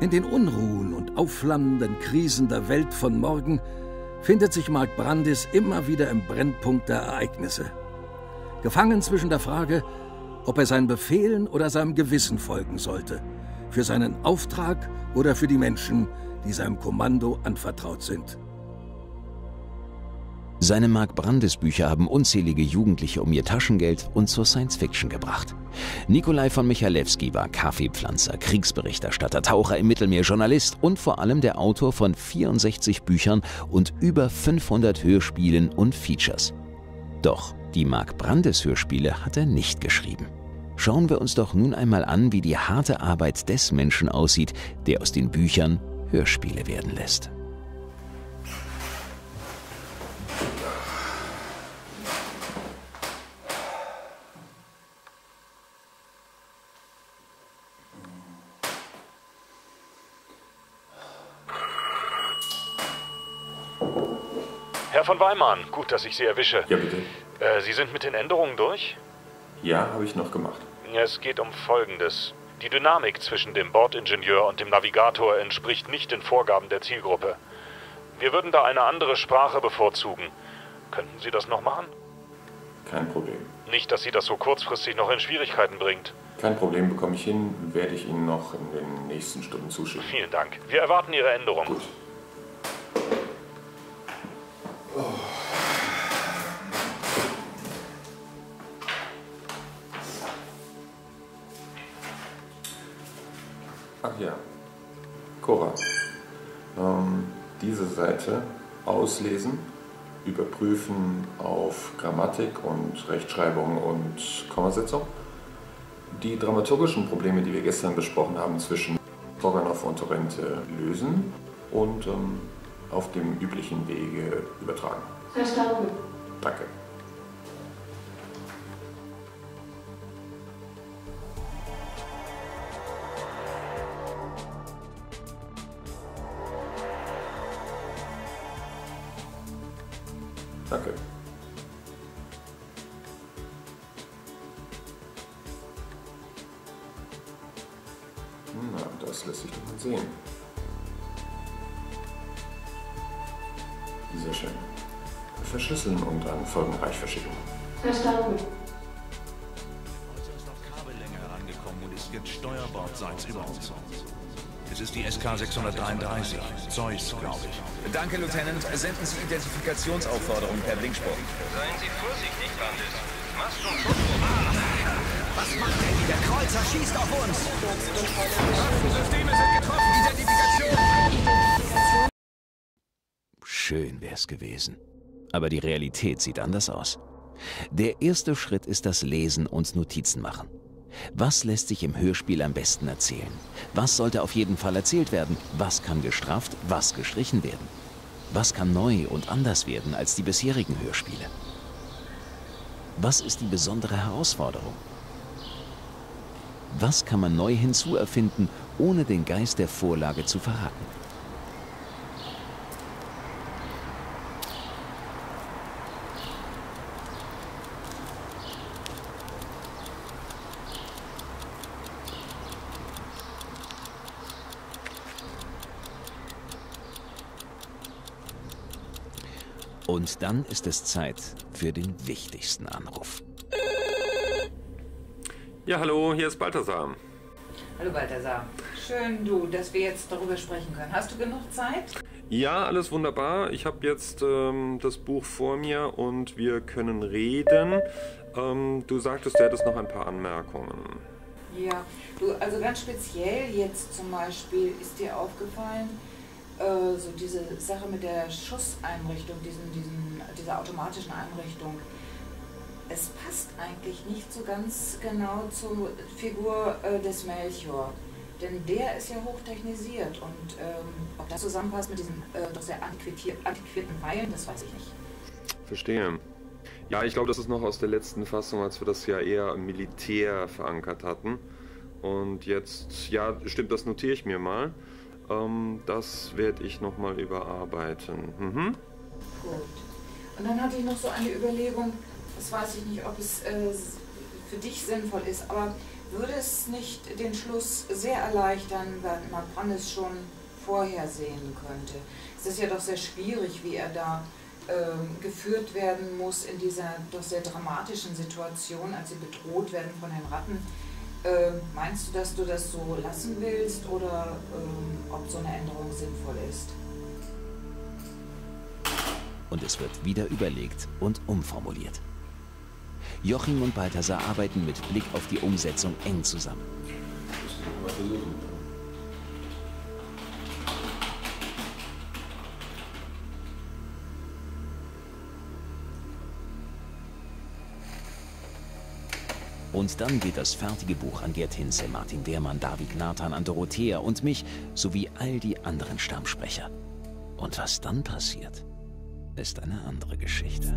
In den Unruhen und aufflammenden Krisen der Welt von morgen findet sich Mark Brandis immer wieder im Brennpunkt der Ereignisse. Gefangen zwischen der Frage, ob er seinen Befehlen oder seinem Gewissen folgen sollte, für seinen Auftrag oder für die Menschen, die seinem Kommando anvertraut sind. Seine Mark Brandis-Bücher haben unzählige Jugendliche um ihr Taschengeld und zur Science-Fiction gebracht. Nikolai von Michalewski war Kaffeepflanzer, Kriegsberichterstatter, Taucher im Mittelmeer, Journalist und vor allem der Autor von 64 Büchern und über 500 Hörspielen und Features. Doch die Mark Brandis-Hörspiele hat er nicht geschrieben. Schauen wir uns doch nun einmal an, wie die harte Arbeit des Menschen aussieht, der aus den Büchern Hörspiele werden lässt. Herr von Weimann, gut, dass ich Sie erwische. Ja, bitte. Sie sind mit den Änderungen durch? Ja, habe ich noch gemacht. Es geht um Folgendes. Die Dynamik zwischen dem Bordingenieur und dem Navigator entspricht nicht den Vorgaben der Zielgruppe. Wir würden da eine andere Sprache bevorzugen. Könnten Sie das noch machen? Kein Problem. Nicht, dass Sie das so kurzfristig noch in Schwierigkeiten bringt. Kein Problem, bekomme ich hin, werde ich Ihnen noch in den nächsten Stunden zuschicken. Vielen Dank. Wir erwarten Ihre Änderung. Gut. Oh. Ach ja, Cora, diese Seite auslesen, überprüfen auf Grammatik und Rechtschreibung und Kommasetzung. Die dramaturgischen Probleme, die wir gestern besprochen haben, zwischen Boganow und Torrente lösen und auf dem üblichen Wege übertragen. Verstanden. Danke. Danke. Na, das lässt sich doch mal sehen. Sehr schön. Verschlüsseln und an Folgenreich verschicken. Verstanden. Heute ist auf Kabellänge herangekommen und ist jetzt steuerbordseits über uns. Es ist die SK-633. Zeus, glaube ich. Danke, Lieutenant. Senden Sie Identifikationsaufforderung per Blinkspruch. Seien Sie vorsichtig, Brandis. Machst schon Schutz. Was macht denn? Der Kreuzer schießt auf uns! Waffensysteme sind getroffen. Identifikation. Schön wär's gewesen. Aber die Realität sieht anders aus. Der erste Schritt ist das Lesen und Notizen machen. Was lässt sich im Hörspiel am besten erzählen? Was sollte auf jeden Fall erzählt werden? Was kann gestrafft, was gestrichen werden? Was kann neu und anders werden als die bisherigen Hörspiele? Was ist die besondere Herausforderung? Was kann man neu hinzuerfinden, ohne den Geist der Vorlage zu verraten? Und dann ist es Zeit für den wichtigsten Anruf. Ja, hallo, hier ist Balthasar. Hallo Balthasar. Schön, dass wir jetzt darüber sprechen können. Hast du genug Zeit? Ja, alles wunderbar. Ich habe jetzt das Buch vor mir und wir können reden. Du sagtest, du hättest noch ein paar Anmerkungen. Ja, also ganz speziell jetzt zum Beispiel ist dir aufgefallen, so diese Sache mit der Schusseinrichtung, dieser automatischen Einrichtung. Es passt eigentlich nicht so ganz genau zur Figur des Melchior. Denn der ist ja hochtechnisiert und ob das zusammenpasst mit diesen doch sehr antiquierten Pfeilen, das weiß ich nicht. Verstehe. Ja, ich glaube, das ist noch aus der letzten Fassung, als wir das ja eher im Militär verankert hatten. Und jetzt, ja, stimmt, das notiere ich mir mal. Das werde ich nochmal überarbeiten. Mhm. Gut. Und dann hatte ich noch so eine Überlegung, das weiß ich nicht, ob es für dich sinnvoll ist. Aber würde es nicht den Schluss sehr erleichtern, wenn man Brandes schon vorhersehen könnte? Es ist ja doch sehr schwierig, wie er da geführt werden muss in dieser doch sehr dramatischen Situation, als sie bedroht werden von den Ratten. Meinst du, dass du das so lassen willst oder ob so eine Änderung sinnvoll ist? Und es wird wieder überlegt und umformuliert. Joachim und Balthasar arbeiten mit Blick auf die Umsetzung eng zusammen. Und dann geht das fertige Buch an Gerd Hinze, Martin Wehrmann, David Nathan, an Dorothea und mich, sowie all die anderen Stammsprecher. Und was dann passiert, ist eine andere Geschichte.